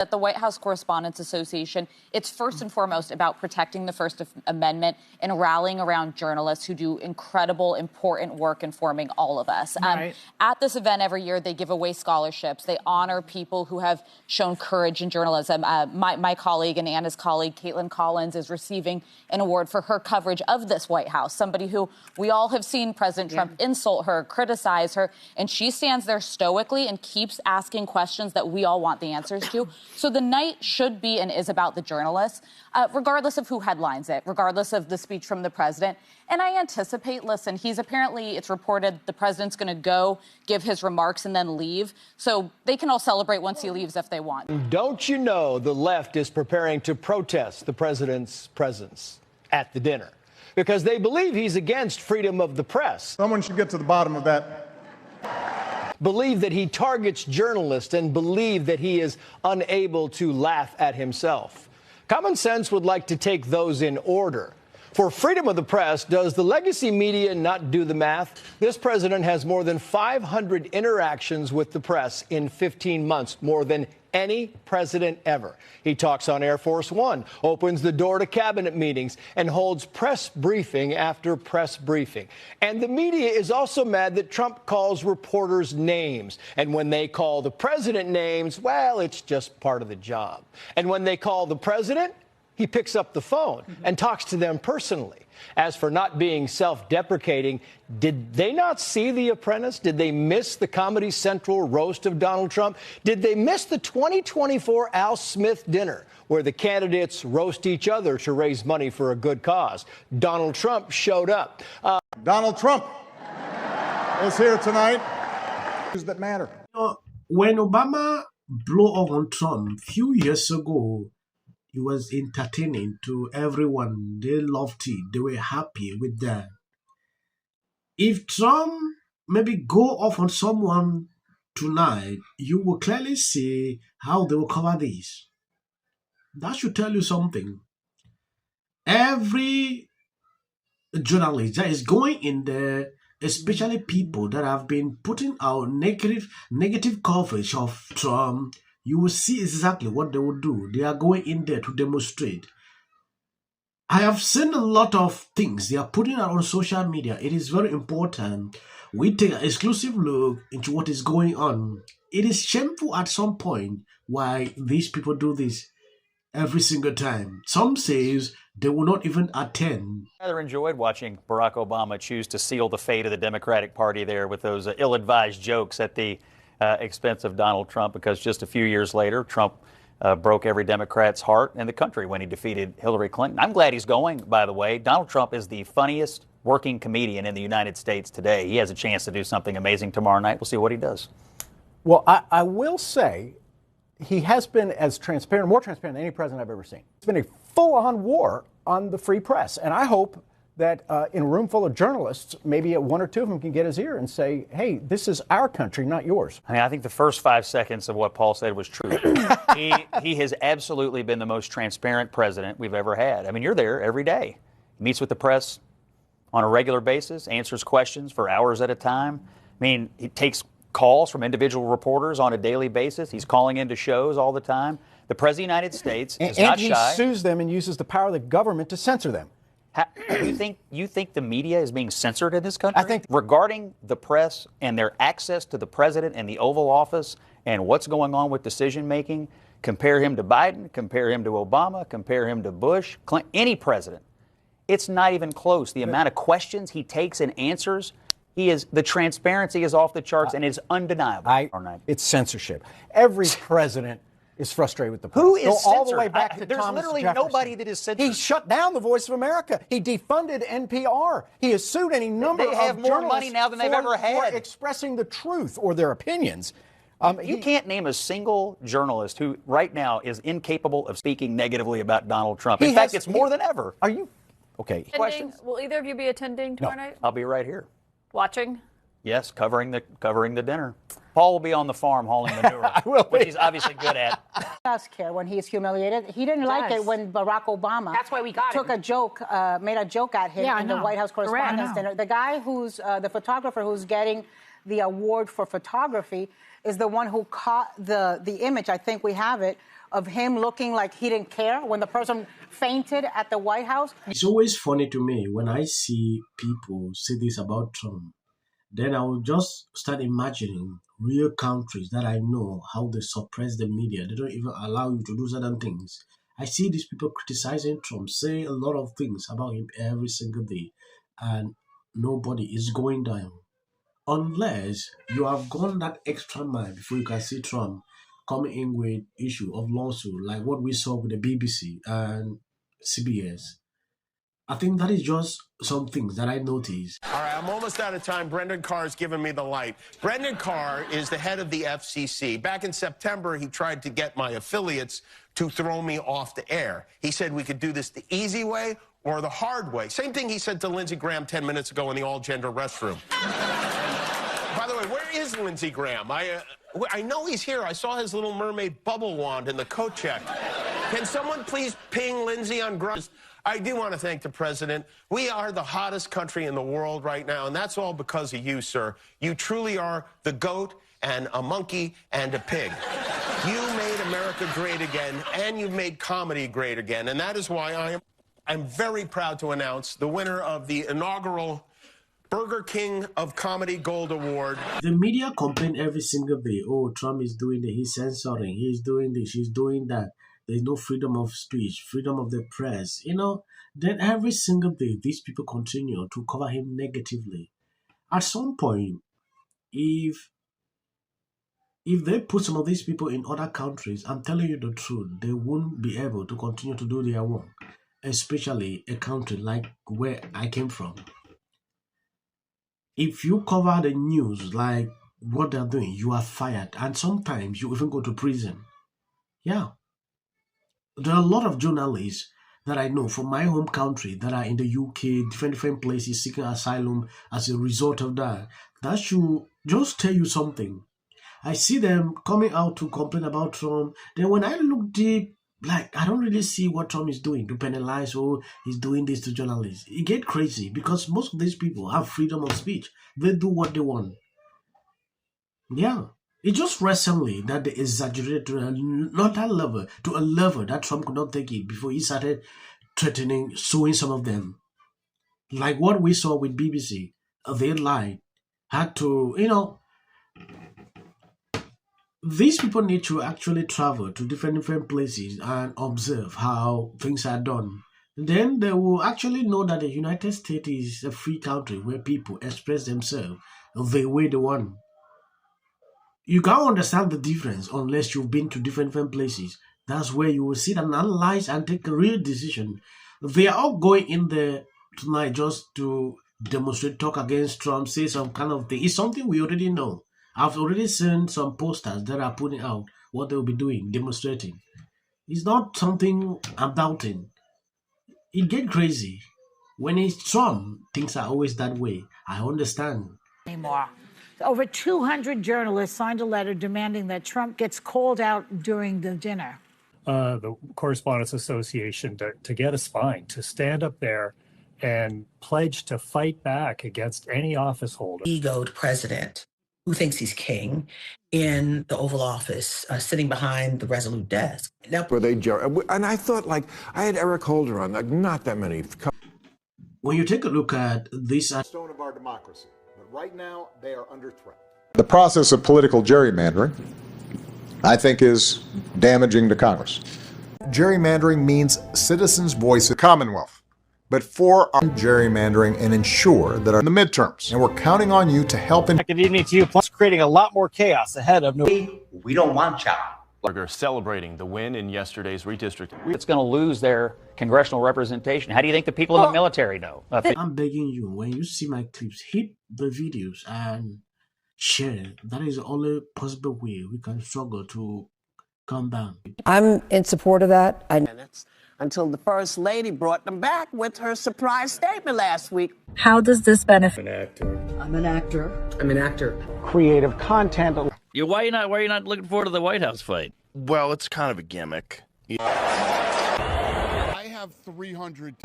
At the White House Correspondents Association, it's first and foremost about protecting the First Amendment and rallying around journalists who do incredible, important work informing all of us. Right. At this event every year, they give away scholarships. They honor people who have shown courage in journalism. My colleague and Anna's colleague, Caitlin Collins, is receiving an award for her coverage of this White House, somebody who we all have seen President Trump insult her, criticize her, and she stands there stoically and keeps asking questions that we all want the answers to. So the night should be and is about the journalists, regardless of who headlines it, regardless of the speech from the president. And I anticipate, listen, it's reported the president's going to go give his remarks and then leave. So they can all celebrate once he leaves if they want. Don't you know the left is preparing to protest the president's presence at the dinner because they believe he's against freedom of the press. Someone should get to the bottom of that. Believe that he targets journalists and believe that he is unable to laugh at himself. Common sense would like to take those in order. For freedom of the press, does the legacy media not do the math? This president has more than 500 interactions with the press in 15 months, more than any president ever. He talks on Air Force One, opens the door to cabinet meetings, and holds press briefing after press briefing. And the media is also mad that Trump calls reporters names. And when they call the president names, well, it's just part of the job. And when they call the president, he picks up the phone and talks to them personally. As for not being self-deprecating, did they not see The Apprentice? Did they miss the Comedy Central roast of Donald Trump? Did they miss the 2024 Al Smith dinner where the candidates roast each other to raise money for a good cause? Donald Trump showed up. Donald Trump is here tonight. Issues that matter. When Obama blew off on Trump a few years ago, he was entertaining to everyone. They loved it. They were happy with that. If Trump maybe go off on someone tonight, you will clearly see how they will cover this. That should tell you something. Every journalist that is going in there, especially people that have been putting out negative coverage of Trump, you will see exactly what they will do. They are going in there to demonstrate. I have seen a lot of things they are putting out on social media. It is very important we take an exclusive look into what is going on. It is shameful at some point why these people do this every single time. Some says they will not even attend. I rather enjoyed watching Barack Obama choose to seal the fate of the Democratic Party there with those ill-advised jokes at the expense of Donald Trump, because just a few years later, Trump broke every Democrat's heart in the country when he defeated Hillary Clinton. I'm glad he's going, by the way. Donald Trump is the funniest working comedian in the United States today. He has a chance to do something amazing tomorrow night. We'll see what he does. Well, I will say he has been as transparent, more transparent than any president I've ever seen. It's been a full-on war on the free press, and I hope that in a room full of journalists, maybe one or two of them can get his ear and say, hey, this is our country, not yours. I mean, I think the first 5 seconds of what Paul said was true. He has absolutely been the most transparent president we've ever had. I mean, you're there every day. He meets with the press on a regular basis, answers questions for hours at a time. I mean, he takes calls from individual reporters on a daily basis. He's calling into shows all the time. The President of the United States is not shy. And he sues them and uses the power of the government to censor them. You think the media is being censored in this country? I think regarding the press and their access to the president and the Oval Office and what's going on with decision making, compare him to Biden, compare him to Obama, compare him to Bush, Clinton, any president. It's not even close. The amount of questions he takes and answers, the transparency is off the charts and it's undeniable. It's censorship. Every president is frustrated with the press. Who is censored? All the way back to There's Thomas literally Jefferson. nobody that is censored. He shut down the Voice of America. He defunded NPR. He has sued any number of journalists. They have more money now than they've ever had. For expressing the truth or their opinions. You can't name a single journalist who right now is incapable of speaking negatively about Donald Trump. In fact, it's more than ever. Are you? Okay. Questions? Will either of you be attending tomorrow night? I'll be right here. Watching? Yes, covering the dinner. Paul will be on the farm hauling manure, which he's obviously good at. Does care when he's humiliated. He didn't like it when Barack Obama made a joke at him in the White House Correspondents' dinner. The guy who's the photographer who's getting the award for photography is the one who caught the image. I think we have it, of him looking like he didn't care when the person fainted at the White House. It's always funny to me when I see people say this about Trump. Then I will just start imagining real countries that I know how they suppress the media. They don't even allow you to do certain things. I see these people criticizing Trump, saying a lot of things about him every single day, and nobody is going down. Unless you have gone that extra mile before you can see Trump coming in with issue of lawsuit, like what we saw with the BBC and CBS. I think that is just some things that I noticed. All right, I'm almost out of time. Brendan Carr's given me the light. Brendan Carr is the head of the FCC. Back in September, he tried to get my affiliates to throw me off the air. He said we could do this the easy way or the hard way. Same thing he said to Lindsey Graham 10 minutes ago in the all-gender restroom. By the way, where is Lindsey Graham? I know he's here. I saw his Little Mermaid bubble wand in the coat check. Can someone please ping Lindsey on ground? I do want to thank the president. We are the hottest country in the world right now, and that's all because of you, sir. You truly are the goat and a monkey and a pig. You made America great again, and you've made comedy great again, and that is why I'm very proud to announce the winner of the inaugural Burger King of Comedy Gold Award. The media complain every single day, oh, Trump is doing this, he's censoring, he's doing this, he's doing that. There's no freedom of speech, freedom of the press, Then every single day, these people continue to cover him negatively. At some point, if they put some of these people in other countries, I'm telling you the truth, they won't be able to continue to do their work, especially a country like where I came from. If you cover the news like what they're doing, you are fired, and sometimes you even go to prison. Yeah. There are a lot of journalists that I know from my home country that are in the UK, different places seeking asylum as a result of that. That should just tell you something. I see them coming out to complain about Trump. Then when I look deep, I don't really see what Trump is doing to penalize, he's doing this to journalists. It gets crazy because most of these people have freedom of speech. They do what they want. Yeah. It's just recently that they exaggerated to a level that Trump could not take it before he started threatening, suing some of them. Like what we saw with BBC. They lied. Had to, these people need to actually travel to different places and observe how things are done. Then they will actually know that the United States is a free country where people express themselves the way they want. You can't understand the difference unless you've been to different places. That's where you will sit and analyze and take a real decision. They are all going in there tonight just to demonstrate, talk against Trump, say some kind of thing. It's something we already know. I've already seen some posters that are putting out what they'll be doing, demonstrating. It's not something I'm doubting. It gets crazy. When it's Trump, things are always that way. I understand. Anymore. Over 200 journalists signed a letter demanding that Trump gets called out during the dinner. The Correspondents Association to get a spine, to stand up there and pledge to fight back against any office holder. Egoed president who thinks he's king in the Oval Office, sitting behind the Resolute desk. And I thought, I had Eric Holder on, not that many. When you take a look at this... Stone of our democracy. Right now, they are under threat. The process of political gerrymandering, I think, is damaging to Congress. Gerrymandering means citizens' voice in the Commonwealth, but for our gerrymandering and ensure that our in the midterms, and we're counting on you to help in. Good evening to you. Plus, creating a lot more chaos ahead of We don't want child. They're celebrating the win in yesterday's redistricting. It's going to lose their congressional representation. How do you think the people in the military know? I'm begging you, when you see my clips, hit the videos and share. That is the only possible way we can struggle to calm down. I'm in support of that. Until the First Lady brought them back with her surprise statement last week. How does this benefit? I'm an actor. Creative content. Why are you not looking forward to the White House fight? Well, it's kind of a gimmick. I have 300.